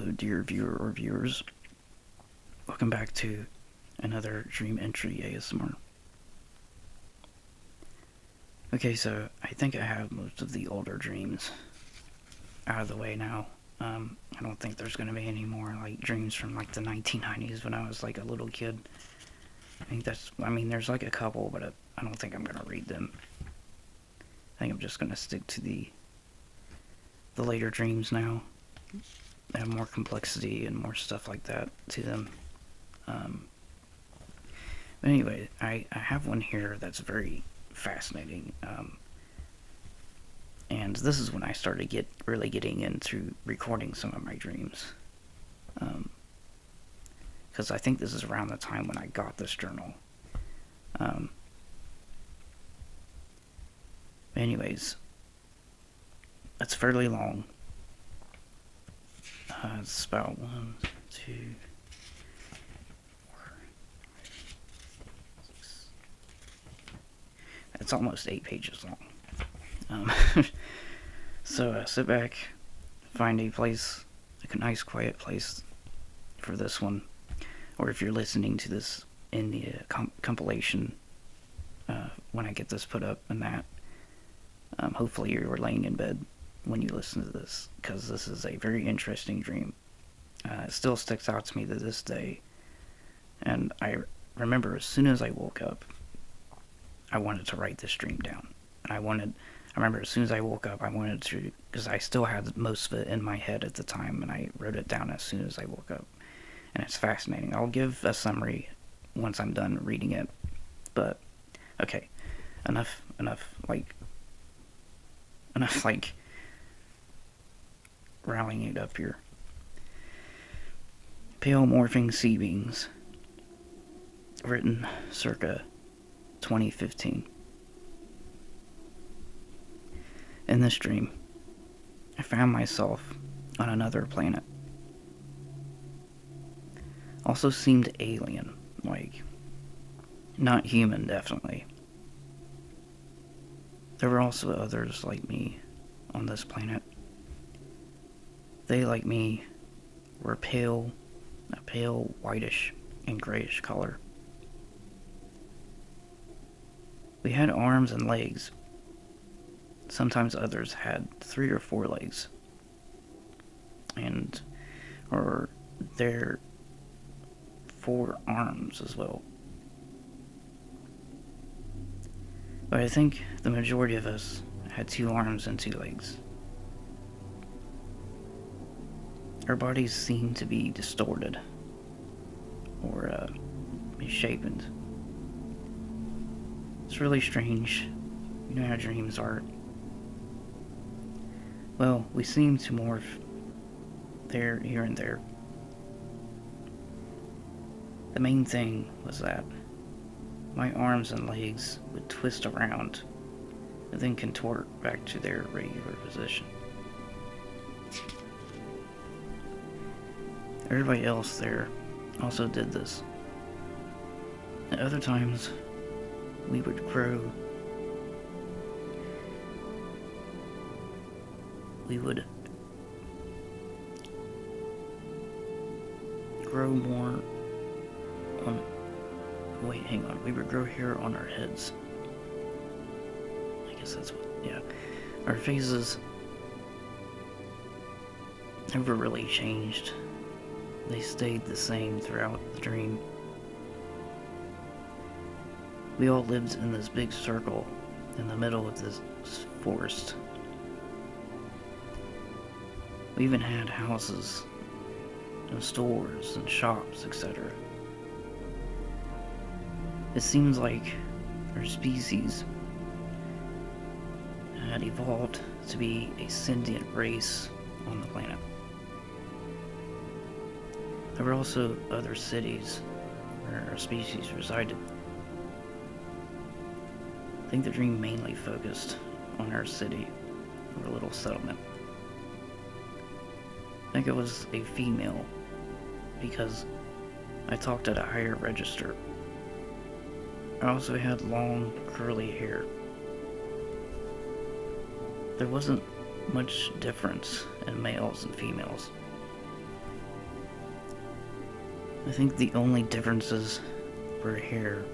Hello, dear viewer or viewers. Welcome back to another dream entry ASMR. Okay, so I think I have most of the older dreams out of the way now. I don't think there's going to be any more like dreams from like the 1990s when I was like a little kid. I mean, there's like a couple, but I don't think I'm going to read them. I think I'm just going to stick to the later dreams now. They have more complexity and more stuff like that to them. But anyway, I have one here that's very fascinating. And this is when I started really getting into recording some of my dreams. Because I think this is around the time when I got this journal. Anyways, it's fairly long. It's about 1, 2, 4, 6. It's almost 8 pages long. So sit back, find a place, like a nice quiet place for this one. Or if you're listening to this in the compilation, when I get this put up and that, hopefully you're laying in bed when you listen to this, because this is a very interesting dream. It still sticks out to me to this day, and I remember as soon as I woke up, I wanted to write this dream down. And I remember as soon as I woke up, I wanted to, because I still had most of it in my head at the time, and I wrote it down as soon as I woke up. And it's fascinating. I'll give a summary once I'm done reading it. But, okay, enough, rallying it up here. Pale morphing sea beings. Written circa 2015. In this dream, I found myself on another planet. Also seemed alien, like not human, definitely. There were also others like me on this planet. They, like me, were a pale whitish and grayish color. We had arms and legs. Sometimes others had 3 or 4 legs. Or their 4 arms as well. But I think the majority of us had 2 arms and 2 legs. Our bodies seemed to be distorted or misshapen. It's really strange. You know how dreams are. Well, we seemed to morph here and there. The main thing was that my arms and legs would twist around and then contort back to their regular position. Everybody else there also did this. At other times, we would grow more on... Wait, hang on. We would grow hair on our heads. I guess that's what... Yeah. Our faces never really changed. They stayed the same throughout the dream. We all lived in this big circle in the middle of this forest. We even had houses and stores and shops, etc. It seems like our species had evolved to be a sentient race on the planet. There were also other cities where our species resided. I think the dream mainly focused on our city, or little settlement. I think it was a female, because I talked at a higher register. I also had long, curly hair. There wasn't much difference in males and females. I think the only differences were hair.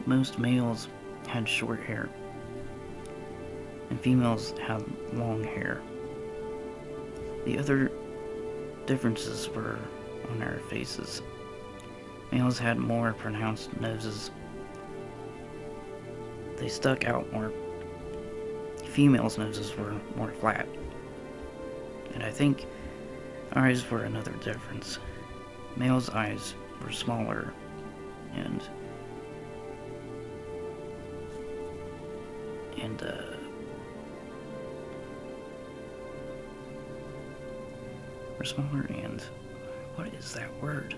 Most males had short hair, and females had long hair. The other differences were on our faces. Males had more pronounced noses. They stuck out more. Females' noses were more flat. And I think eyes were another difference. Males' eyes were smaller and were smaller and what is that word?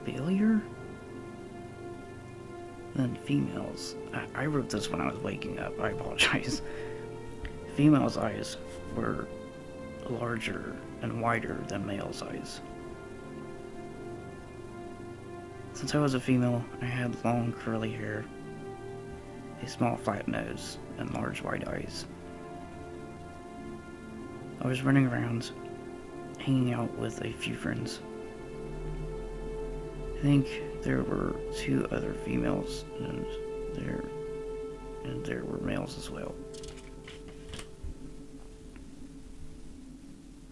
Failure? Then females. I wrote this when I was waking up. I apologize. Females' eyes were larger and wider than males' eyes. Since I was a female, I had long curly hair, a small flat nose, and large wide eyes. I was running around, hanging out with a few friends. I think there were 2 other females, and there were males as well.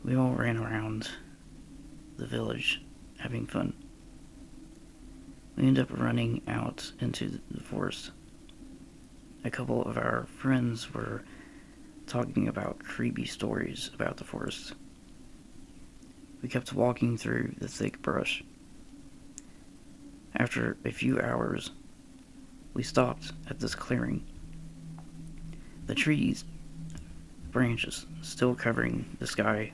We all ran around the village, having fun. We ended up running out into the forest. A couple of our friends were talking about creepy stories about the forest. We kept walking through the thick brush. After a few hours, we stopped at this clearing. The trees, branches still covering the sky.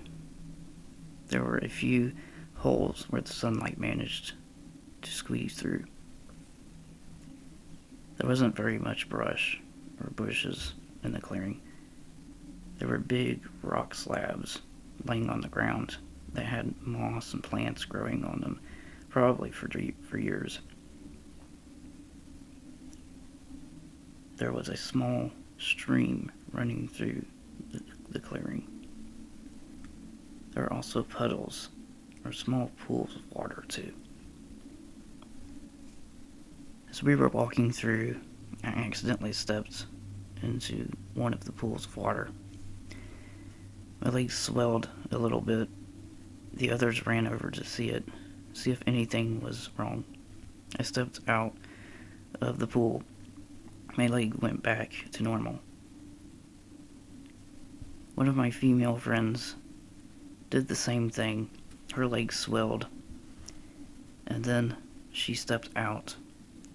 There were a few holes where the sunlight managed to squeeze through. There wasn't very much brush or bushes in the clearing. There were big rock slabs laying on the ground that had moss and plants growing on them, probably for years. There was a small stream running through the clearing. There were also puddles or small pools of water too. As we were walking through, I accidentally stepped into one of the pools of water. My legs swelled a little bit. The others ran over to see if anything was wrong. I stepped out of the pool. My leg went back to normal. One of my female friends did the same thing. Her legs swelled, and then she stepped out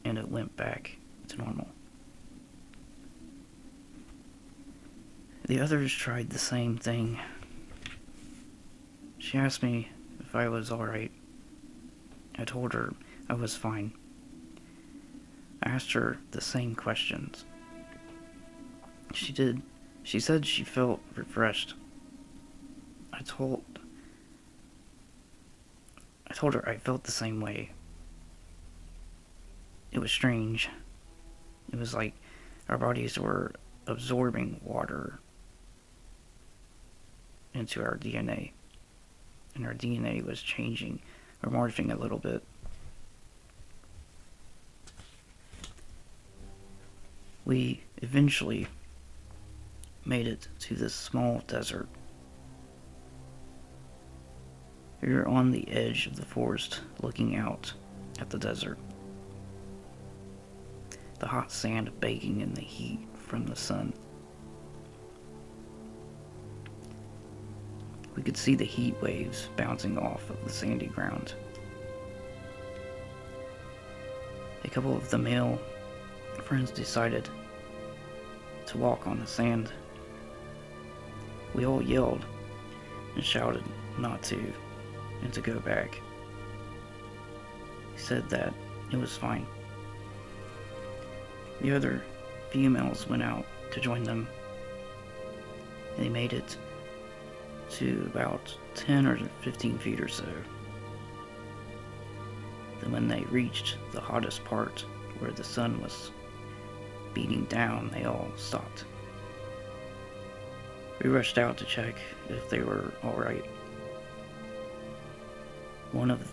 and it went back to normal. The others tried the same thing. She asked me if I was alright. I told her I was fine. I asked her the same questions. She said she felt refreshed. I told her I felt the same way. It was strange. It was like our bodies were absorbing water into our DNA. And our DNA was changing or morphing a little bit. We eventually made it to this small desert. We were on the edge of the forest looking out at the desert. The hot sand baking in the heat from the sun. We could see the heat waves bouncing off of the sandy ground. A couple of the male friends decided to walk on the sand. We all yelled and shouted not to and to go back. He said that it was fine. The other females went out to join them. They made it to about 10 or 15 feet or so. Then when they reached the hottest part where the sun was beating down, they all stopped. We rushed out to check if they were alright. One of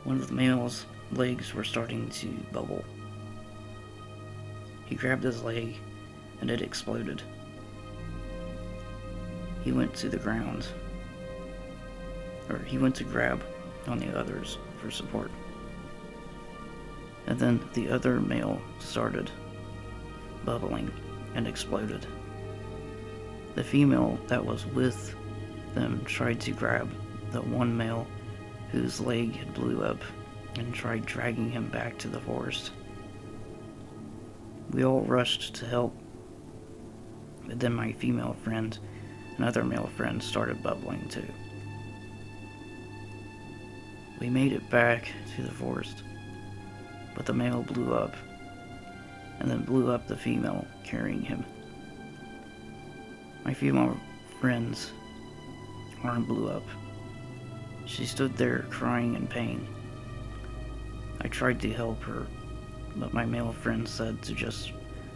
the male's legs were starting to bubble. He grabbed his leg and it exploded. He went to the ground, or he went to grab on the others for support. And then the other male started bubbling and exploded. The female that was with them tried to grab the one male whose leg had blew up and tried dragging him back to the forest. We all rushed to help, but then my female friend and other male friends started bubbling too. We made it back to the forest, but the male blew up, and then blew up the female carrying him. My female friend's arm blew up. She stood there crying in pain. I tried to help her, but my male friend said to just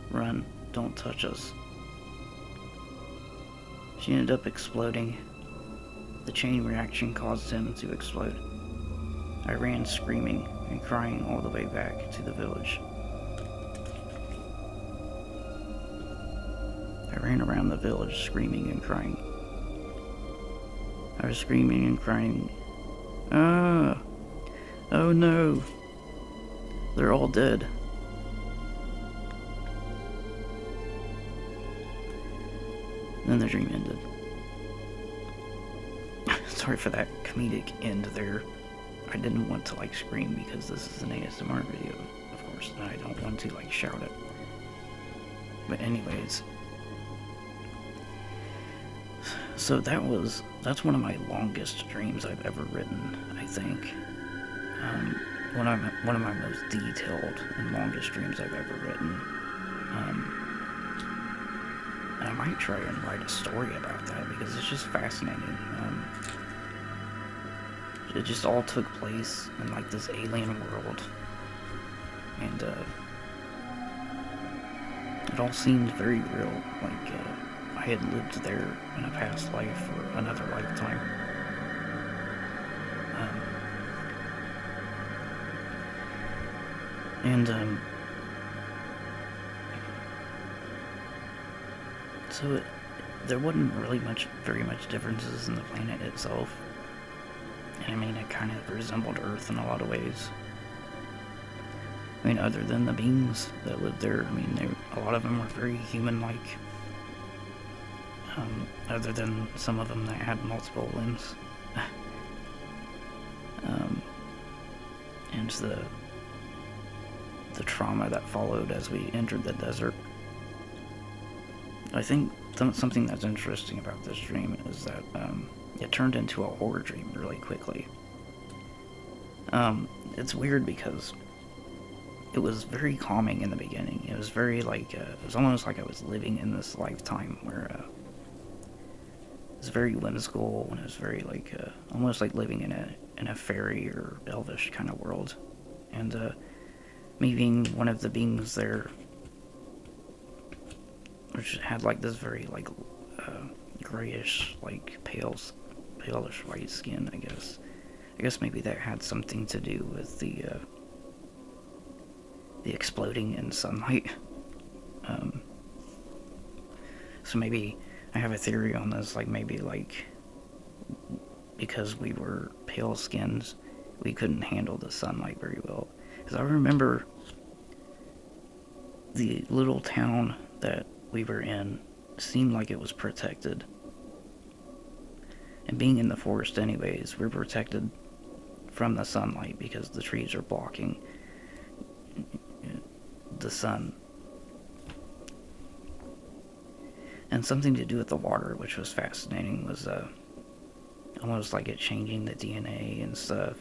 run, don't touch us. She ended up exploding. The chain reaction caused him to explode. I ran screaming and crying all the way back to the village. I ran around the village screaming and crying. I was screaming and crying, "Ah! Oh no! They're all dead." Then the dream ended. Sorry for that comedic end there. I didn't want to scream because this is an ASMR video, of course, and I don't want to shout it. But anyways, so that's one of my longest dreams I've ever written, I think. One of my most detailed and longest dreams I've ever written. And I might try and write a story about that because it's just fascinating. It just all took place in this alien world, and it all seemed very real, I had lived there in a past life or another lifetime. So there wasn't really very much differences in the planet itself. I mean, it kind of resembled Earth in a lot of ways. I mean, other than the beings that lived there, I mean, a lot of them were very human-like. Other than some of them that had multiple limbs. And the trauma that followed as we entered the desert. I think something that's interesting about this dream is that it turned into a horror dream really quickly. It's weird because it was very calming in the beginning. It was very it was almost like I was living in this lifetime where it was very whimsical, and it was very almost like living in a fairy or elvish kind of world. And me being one of the beings there, which had this very grayish, palish white skin, I guess. I guess maybe that had something to do with the exploding in sunlight. So maybe I have a theory on this, maybe because we were pale skins, we couldn't handle the sunlight very well. Because I remember the little town that we were in seemed like it was protected. And being in the forest anyways, we're protected from the sunlight because the trees are blocking the sun. And something to do with the water, which was fascinating, was almost like it changing the DNA and stuff.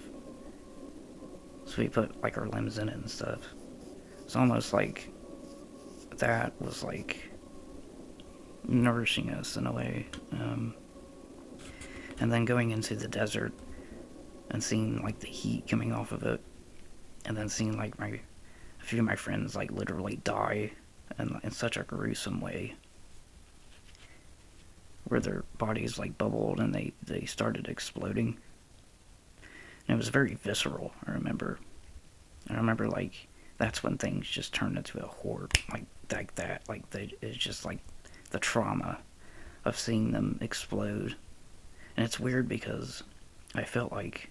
So we put our limbs in it and stuff. It's almost like that was nourishing us in a way. And then going into the desert, and seeing like the heat coming off of it, and then seeing like a few of my friends like literally die in such a gruesome way, where their bodies like bubbled and they started exploding. And it was very visceral. I remember like that's when things just turned into a horror like that. Like it's just like the trauma of seeing them explode. And it's weird because I felt like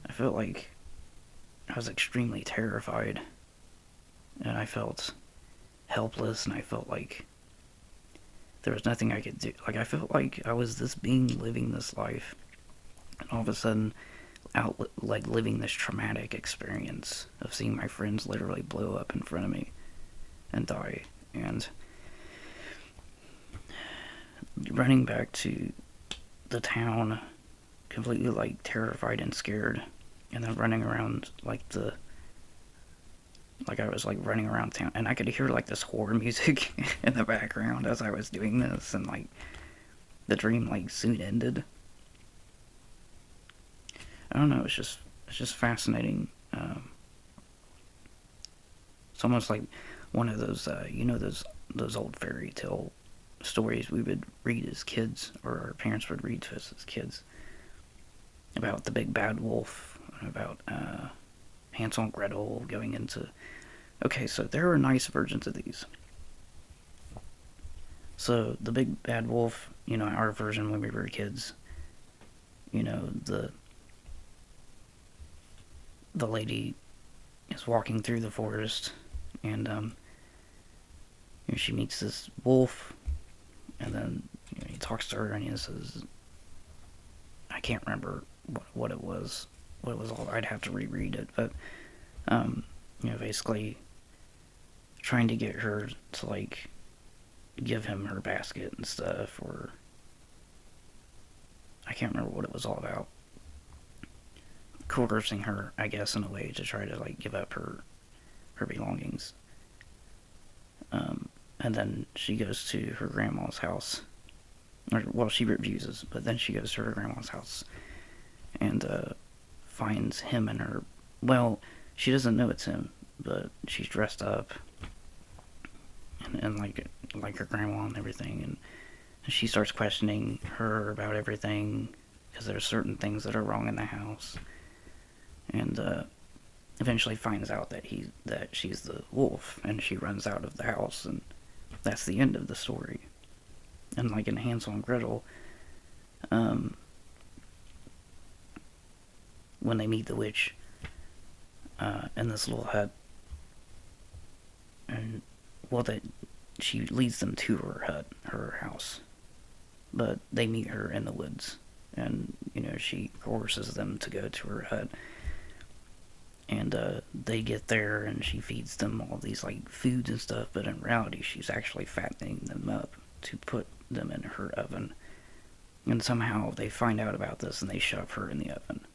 I was extremely terrified, and I felt helpless, and I felt like there was nothing I could do. Like I felt like I was this being living this life, and all of a sudden, out like living this traumatic experience of seeing my friends literally blow up in front of me and die, and running back to the town, completely like terrified and scared, and then running around like I was like running around town, and I could hear like this horror music in the background as I was doing this, and like the dream like soon ended. I don't know. It's just fascinating. It's almost like one of those those old fairy tale stories we would read as kids, or our parents would read to us as kids, about the big bad wolf, about Hansel and Gretel going into. Okay, so there are nice versions of these. So the big bad wolf, our version when we were kids, the lady is walking through the forest, and she meets this wolf, and then he talks to her, and he says, I can't remember what it was. What it was all. I'd have to reread it, but basically trying to get her to like give him her basket and stuff, or I can't remember what it was all about. Coercing her, I guess, in a way to try to like give up her belongings. And then she goes to her grandma's house. Well, she refuses, but then she goes to her grandma's house and finds him and her. Well, she doesn't know it's him, but she's dressed up and like her grandma and everything, and she starts questioning her about everything because there's certain things that are wrong in the house, and eventually finds out that she's the wolf, and she runs out of the house, and that's the end of the story. And like in Hansel and Gretel, when they meet the witch in this little hut, and that she leads them to her house, but they meet her in the woods, and she coerces them to go to her hut, and they get there, and she feeds them all these like foods and stuff, but in reality she's actually fattening them up to put them in her oven. And somehow they find out about this, and they shove her in the oven,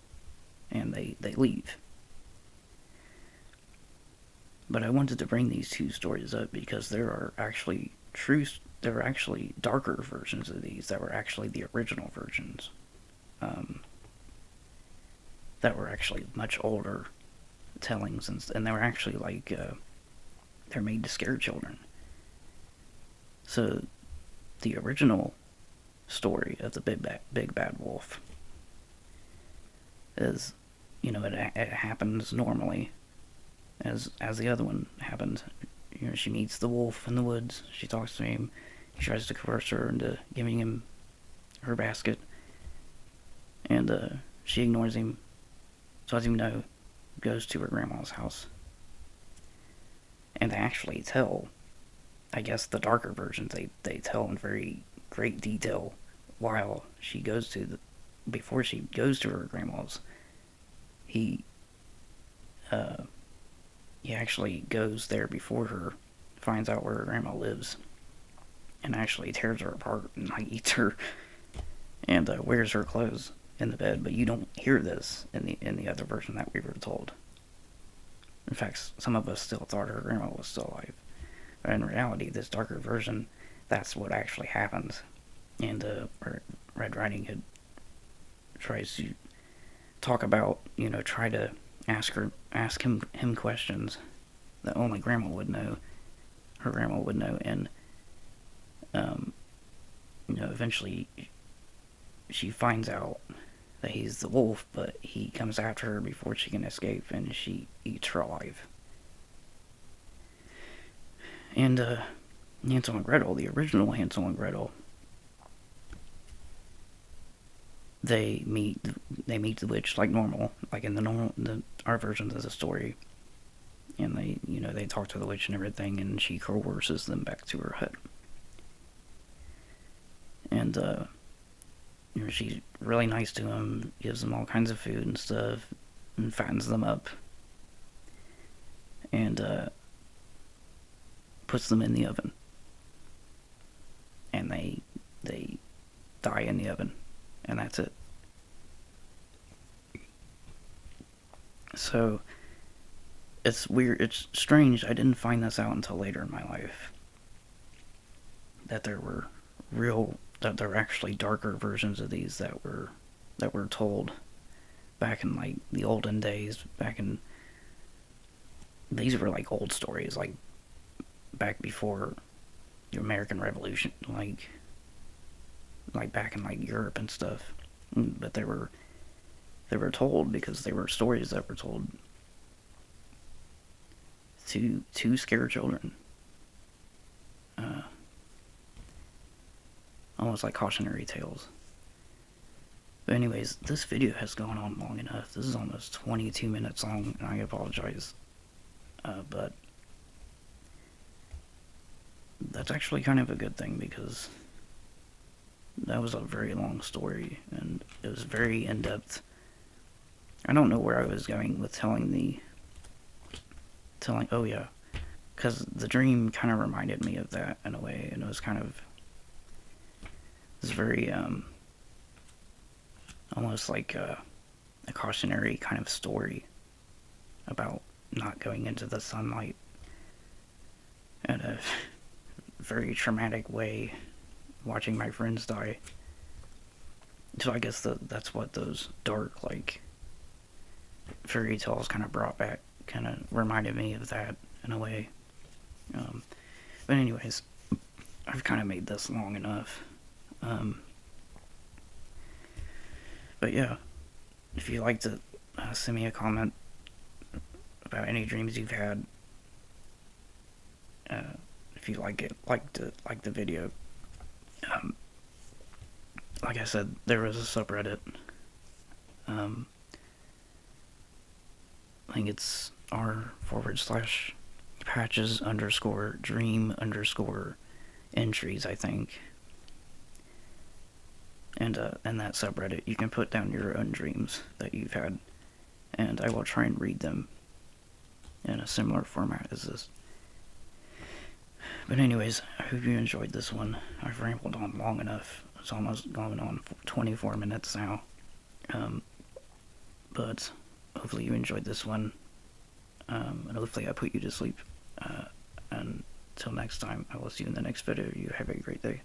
and they leave. But I wanted to bring these two stories up because there are actually darker versions of these that were actually the original versions, that were actually much older tellings, and they were actually like they're made to scare children. So the original story of the big bad wolf is, it happens normally as the other one happened. She meets the wolf in the woods. She talks to him. He tries to coerce her into giving him her basket, and she ignores him. So as you know, goes to her grandma's house, and they actually tell, I guess the darker versions, they tell in very great detail while she goes before she goes to her grandma's. He actually goes there before her, finds out where her grandma lives, and actually tears her apart and like eats her, and wears her clothes in the bed. But you don't hear this in the other version that we were told. In fact, some of us still thought her grandma was still alive. But in reality, this darker version, that's what actually happens. And Red Riding Hood tries to talk about, try to ask him questions that only Grandma would know, her grandma would know, and eventually she finds out that he's the wolf, but he comes after her before she can escape, and she eats her alive. And Hansel and Gretel, the original Hansel and Gretel, they meet the witch like normal, like in our versions of the story, and they talk to the witch and everything, and she coerces them back to her hut, and she's really nice to them, gives them all kinds of food and stuff, and fattens them up, and puts them in the oven, and they die in the oven, and that's it. So it's weird, it's strange. I didn't find this out until later in my life, that there were actually darker versions of these that were told back in like the olden days. These were like old stories, like back before the American Revolution, like back in like Europe and stuff. But they were told because they were stories that were told to scare children. Almost like cautionary tales. But anyways, this video has gone on long enough. This is almost 22 minutes long, and I apologize. But that's actually kind of a good thing, because that was a very long story, and it was very in-depth. I don't know where I was going with telling, oh yeah, because the dream kind of reminded me of that in a way, and it was very, almost like a cautionary kind of story about not going into the sunlight in a very traumatic way, watching my friends die. So I guess that's what those dark, like, fairy tales kind of brought back, kind of reminded me of that in a way. But anyways, I've kind of made this long enough. But yeah, if you'd like to send me a comment about any dreams you've had, if you like the video, like I said, there was a subreddit. I think it's r/patches_dream_entries, I think. And in that subreddit, you can put down your own dreams that you've had, and I will try and read them in a similar format as this. But anyways, I hope you enjoyed this one. I've rambled on long enough. It's almost going on for 24 minutes now. But hopefully you enjoyed this one, and hopefully I put you to sleep. Until next time, I will see you in the next video. You have a great day.